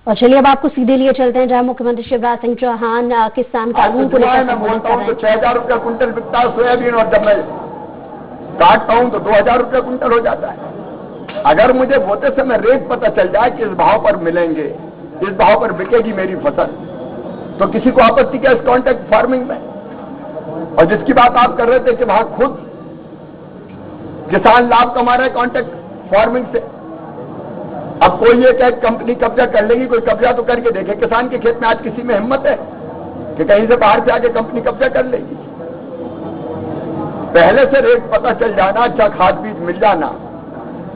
और चलिए अब आपको सीधे लिए चलते हैं जहां मुख्यमंत्री शिवराज सिंह चौहान किसान कानून को लेकर मैं बोलता हूँ तो 6,000 रुपया कुंटल बिकता है सोयाबीन, और जब मैं काटता हूँ तो 2,000 रुपया कुंटल हो जाता है। अगर मुझे बोते समय रेट पता चल जाए कि इस भाव पर मिलेंगे, इस भाव पर बिकेगी मेरी फसल, तो किसी को आपत्ति क्या इस कॉन्ट्रैक्ट फार्मिंग में? और जिसकी बात आप कर रहे थे कि वहां खुद किसान लाभ कमा रहे कॉन्ट्रैक्ट फार्मिंग से, अब कोई ये कहे कंपनी कब्जा कर लेगी, कोई कब्जा तो करके देखे किसान के खेत में। आज किसी में हिम्मत है कि कहीं से बाहर से आके कंपनी कब्जा कर लेगी? पहले से रेट पता चल जाना, अच्छा खाद बीज मिल जाना,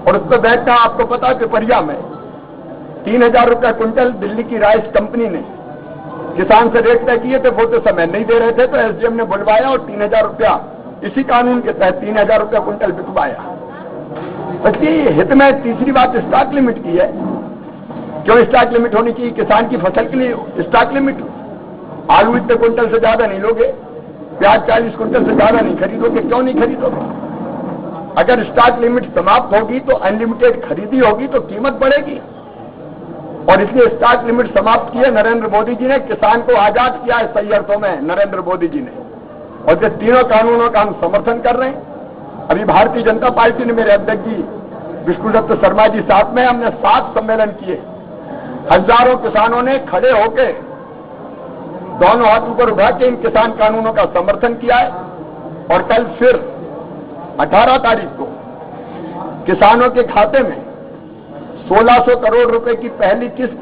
और उस पर बैठना। आपको पता है पिपरिया में 3,000 रुपया कुंटल दिल्ली की राइस कंपनी ने किसान से रेट तय किए थे, वो तो समय नहीं दे रहे थे, तो एसडीएम ने बुलवाया और 3,000 रुपया इसी कानून के तहत 3,000 रुपया कुंटल बिकवाया। बल्कि हित में तीसरी बात स्टॉक लिमिट की है। क्यों स्टॉक लिमिट होनी चाहिए? किसान की फसल के लिए स्टॉक लिमिट। आलू इतने कुंटल से ज्यादा नहीं लोगे, प्याज 40 कुंटल से ज्यादा नहीं खरीदोगे, क्यों नहीं खरीदोगे? अगर स्टॉक लिमिट समाप्त होगी तो अनलिमिटेड खरीदी होगी तो कीमत बढ़ेगी, और इसलिए स्टॉक लिमिट समाप्त किए नरेंद्र मोदी जी ने। किसान को आजाद किया है सही अर्थों में नरेंद्र मोदी जी ने, और ये तीनों कानूनों का हम समर्थन कर रहे हैं। अभी भारतीय जनता पार्टी ने मेरे अध्यक्ष जी विष्णुदत्त शर्मा जी साथ में हमने 7 सम्मेलन किए। हजारों किसानों ने खड़े होकर दोनों हाथ ऊपर उठा के इन किसान कानूनों का समर्थन किया है। और कल फिर 18 तारीख को किसानों के खाते में 1,600 करोड़ रुपए की पहली किस्त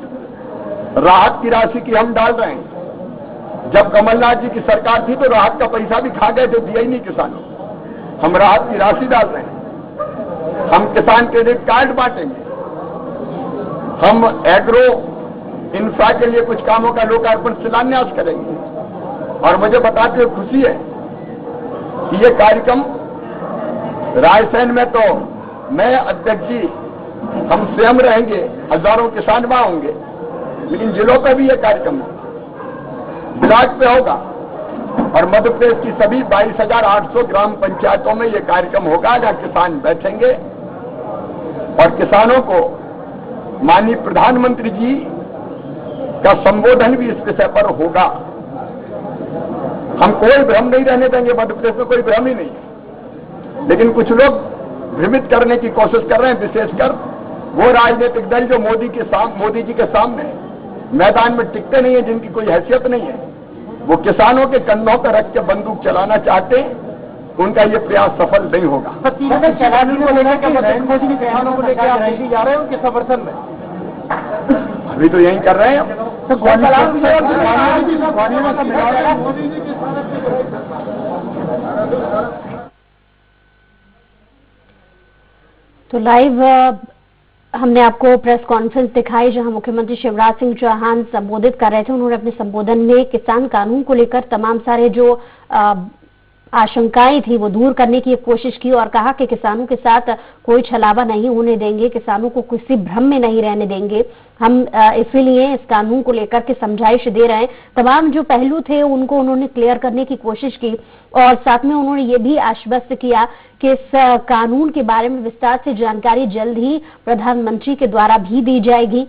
राहत की राशि की हम डाल रहे हैं। जब कमलनाथ जी की सरकार थी तो राहत का पैसा भी खा गए थे, दिया ही नहीं किसानों। हम राहत की राशि डाल रहे हैं। हम किसान क्रेडिट कार्ड बांटेंगे। हम एग्रो इंफ्रा के लिए कुछ कामों का लोकार्पण शिलान्यास करेंगे। और मुझे बताते हुए खुशी है कि ये कार्यक्रम रायसेन में तो मैं अध्यक्ष जी हम स्वयं रहेंगे, हजारों किसान वहां होंगे, लेकिन जिलों पर भी ये कार्यक्रम ब्लॉक पे होगा। और मध्य प्रदेश की सभी 22,800 ग्राम पंचायतों में यह कार्यक्रम होगा, जहां किसान बैठेंगे और किसानों को माननीय प्रधानमंत्री जी का संबोधन भी इस विषय पर होगा। हम कोई भ्रम नहीं रहने देंगे, मध्य प्रदेश में कोई भ्रम ही नहीं है, लेकिन कुछ लोग भ्रमित करने की कोशिश कर रहे हैं, विशेषकर वो राजनीतिक दल जो मोदी जी के सामने मैदान में टिकते नहीं है, जिनकी कोई हैसियत नहीं है। वो किसानों के कंधों पर रख के बंदूक चलाना चाहते, उनका ये प्रयास सफल नहीं होगा। समर्थन में अभी तो यही कर रहे हैं। तो लाइव हमने आपको प्रेस कॉन्फ्रेंस दिखाई जहां मुख्यमंत्री शिवराज सिंह चौहान संबोधित कर रहे थे। उन्होंने अपने संबोधन में किसान कानून को लेकर तमाम सारे जो आशंकाएं थी वो दूर करने की कोशिश की और कहा कि किसानों के साथ कोई छलावा नहीं होने देंगे, किसानों को किसी भ्रम में नहीं रहने देंगे। हम इसीलिए इस कानून को लेकर के समझाइश दे रहे हैं। तमाम जो पहलू थे उनको उन्होंने क्लियर करने की कोशिश की और साथ में उन्होंने ये भी आश्वस्त किया कि इस कानून के बारे में विस्तार से जानकारी जल्द ही प्रधानमंत्री के द्वारा भी दी जाएगी।